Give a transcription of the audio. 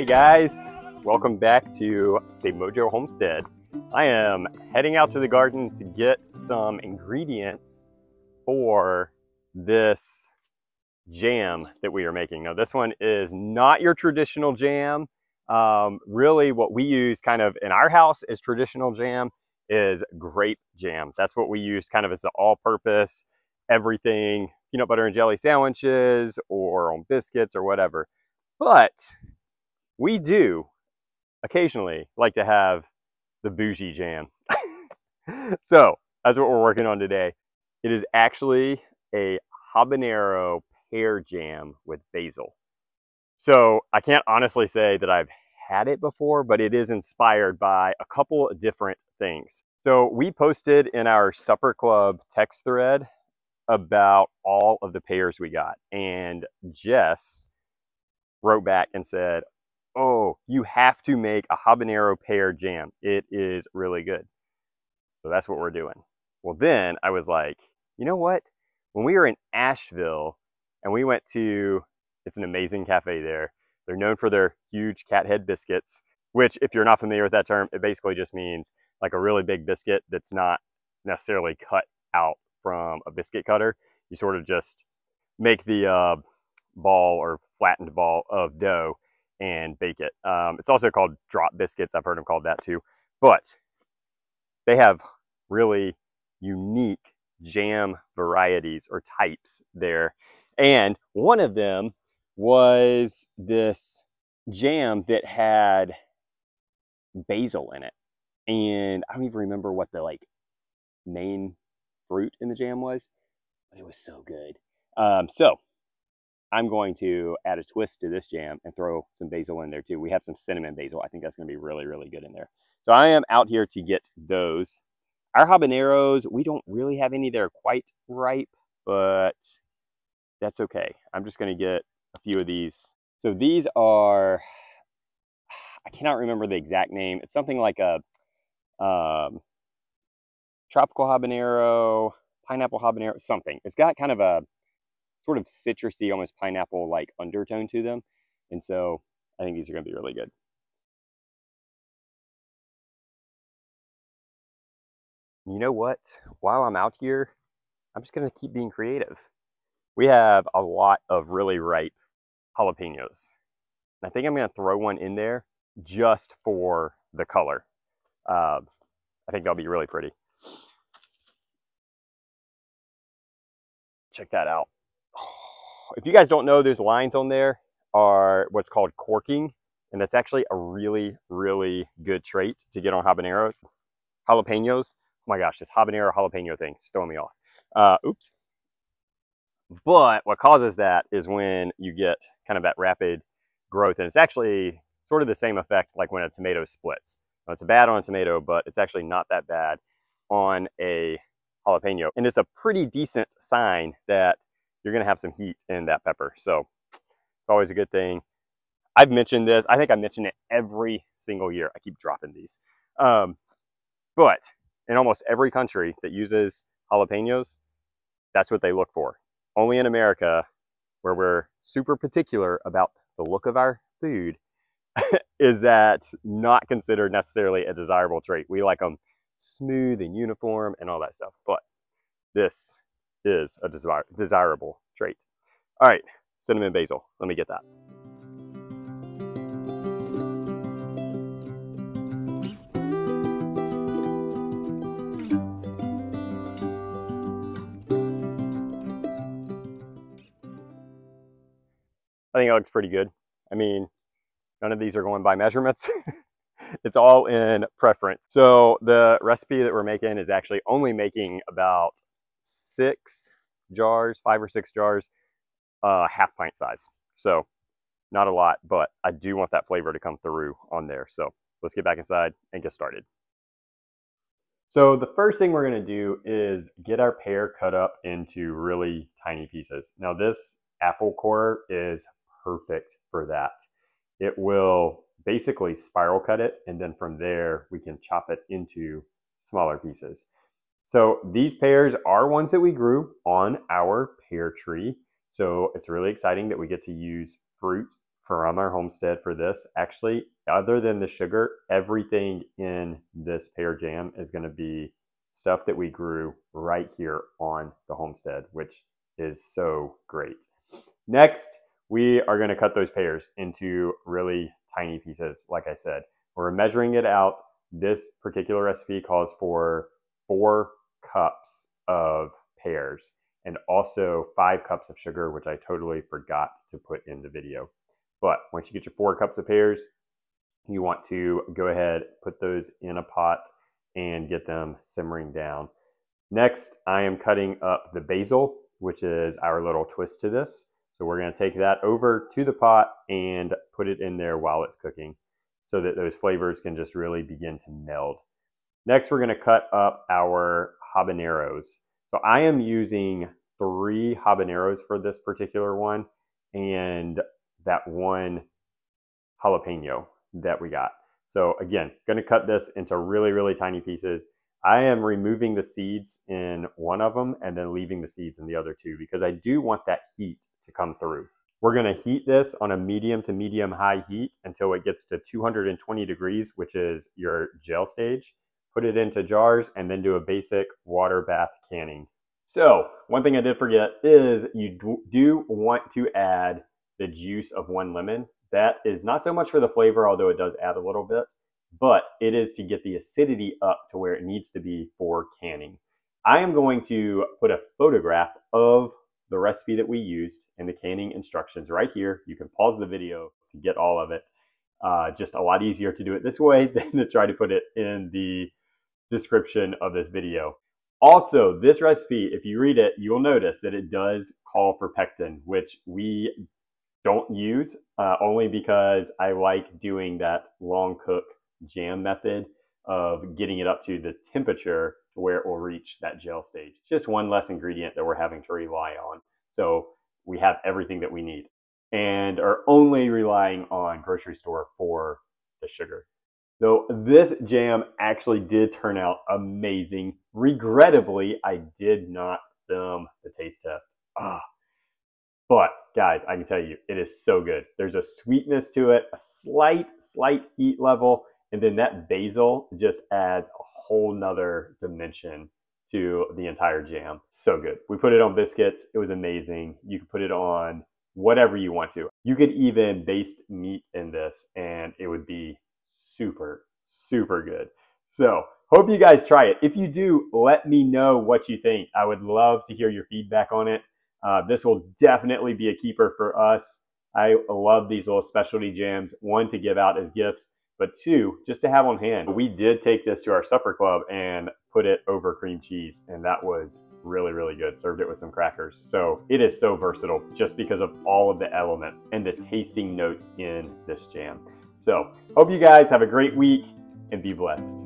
Hey guys, welcome back to Semojo Homestead. I am heading out to the garden to get some ingredients for this jam that we are making. Now this one is not your traditional jam. Really what we use kind of in our house is traditional jam is grape jam. That's what we use kind of as the all-purpose everything, peanut butter and jelly sandwiches or on biscuits or whatever. But we do occasionally like to have the bougie jam. So that's what we're working on today. It is actually a habanero pear jam with basil. So I can't honestly say that I've had it before, but it is inspired by a couple of different things. So we posted in our supper club text thread about all of the pears we got, and Jess wrote back and said, "Oh, you have to make a habanero pear jam. It is really good." So that's what we're doing. Well, then I was like, you know what? When we were in Asheville and we went to, it's an amazing cafe there. They're known for their huge cat head biscuits, which if you're not familiar with that term, it basically just means like a really big biscuit that's not necessarily cut out from a biscuit cutter. You sort of just make the ball or flattened ball of dough and bake it. It's also called drop biscuits. I've heard them called that too. But they have really unique jam varieties or types there. And one of them was this jam that had basil in it. And I don't even remember what the main fruit in the jam was, but it was so good. So I'm going to add a twist to this jam and throw some basil in there too. We have some cinnamon basil. I think that's going to be really, really good in there. So I am out here to get those. Our habaneros, we don't really have any that are quite ripe, but that's okay. I'm just going to get a few of these. So these are, I cannot remember the exact name. It's something like a tropical habanero, pineapple habanero, something. It's got kind of a sort of citrusy, almost pineapple-like undertone to them. And so I think these are going to be really good. You know what? While I'm out here, I'm just going to keep being creative. We have a lot of really ripe jalapenos. I think I'm going to throw one in there just for the color. I think that'll be really pretty. Check that out. If you guys don't know, those lines on there are what's called corking, and that's actually a really, really good trait to get on habaneros. Jalapenos, oh my gosh, this habanero jalapeno thing is throwing me off. Oops. But what causes that is when you get kind of that rapid growth, and it's actually sort of the same effect like when a tomato splits. Now, it's bad on a tomato, but it's actually not that bad on a jalapeno. And it's a pretty decent sign that you're going to have some heat in that pepper. So it's always a good thing. I've mentioned this. I think I mention it every single year. I keep dropping these. But in almost every country that uses jalapenos, that's what they look for. Only in America, where we're super particular about the look of our food, is that not considered necessarily a desirable trait. We like them smooth and uniform and all that stuff. But this is a desirable trait. All right, cinnamon basil. Let me get that. I think it looks pretty good. I mean, none of these are going by measurements. It's all in preference. So the recipe that we're making is actually only making about 6 jars, 5 or 6 jars, half pint size. So not a lot, but I do want that flavor to come through on there. So let's get back inside and get started. So the first thing we're going to do is get our pear cut up into really tiny pieces. Now this apple core is perfect for that. It will basically spiral cut it, and then from there we can chop it into smaller pieces. So these pears are ones that we grew on our pear tree. So it's really exciting that we get to use fruit from our homestead for this. Actually, other than the sugar, everything in this pear jam is going to be stuff that we grew right here on the homestead, which is so great. Next, we are going to cut those pears into really tiny pieces. Like I said, we're measuring it out. This particular recipe calls for 4 cups of pears and also 5 cups of sugar, which I totally forgot to put in the video. But once you get your 4 cups of pears, you want to go ahead, put those in a pot and get them simmering down. Next, I am cutting up the basil, which is our little twist to this. So we're going to take that over to the pot and put it in there while it's cooking so that those flavors can just really begin to meld. Next, we're going to cut up our habaneros. So I am using 3 habaneros for this particular one and that 1 jalapeno that we got. So again, going to cut this into really, really tiny pieces. I am removing the seeds in one of them and then leaving the seeds in the other 2 because I do want that heat to come through. We're going to heat this on a medium to medium high heat until it gets to 220 degrees, which is your gel stage. Put it into jars and then do a basic water bath canning. So one thing I did forget is you do want to add the juice of 1 lemon. That is not so much for the flavor, although it does add a little bit, but it is to get the acidity up to where it needs to be for canning. I am going to put a photograph of the recipe that we used and the canning instructions right here. You can pause the video to get all of it. Just a lot easier to do it this way than to try to put it in the description of this video. Also, this recipe, if you read it, you will notice that it does call for pectin, which we don't use only because I like doing that long cook jam method of getting it up to the temperature to where it will reach that gel stage. Just one less ingredient that we're having to rely on. So we have everything that we need and are only relying on grocery store for the sugar. So this jam actually did turn out amazing. Regrettably, I did not film the taste test. But guys, I can tell you, it is so good. There's a sweetness to it, a slight heat level, and then that basil just adds a whole nother dimension to the entire jam. So good. We put it on biscuits. It was amazing. You can put it on whatever you want to. You could even baste meat in this and it would be super, super good. So hope you guys try it. If you do, let me know what you think. I would love to hear your feedback on it. This will definitely be a keeper for us. I love these little specialty jams, 1 to give out as gifts, but 2 just to have on hand. We did take this to our supper club and put it over cream cheese, and that was really, really good. Served it with some crackers. So it is so versatile just because of all of the elements and the tasting notes in this jam. So hope you guys have a great week and be blessed.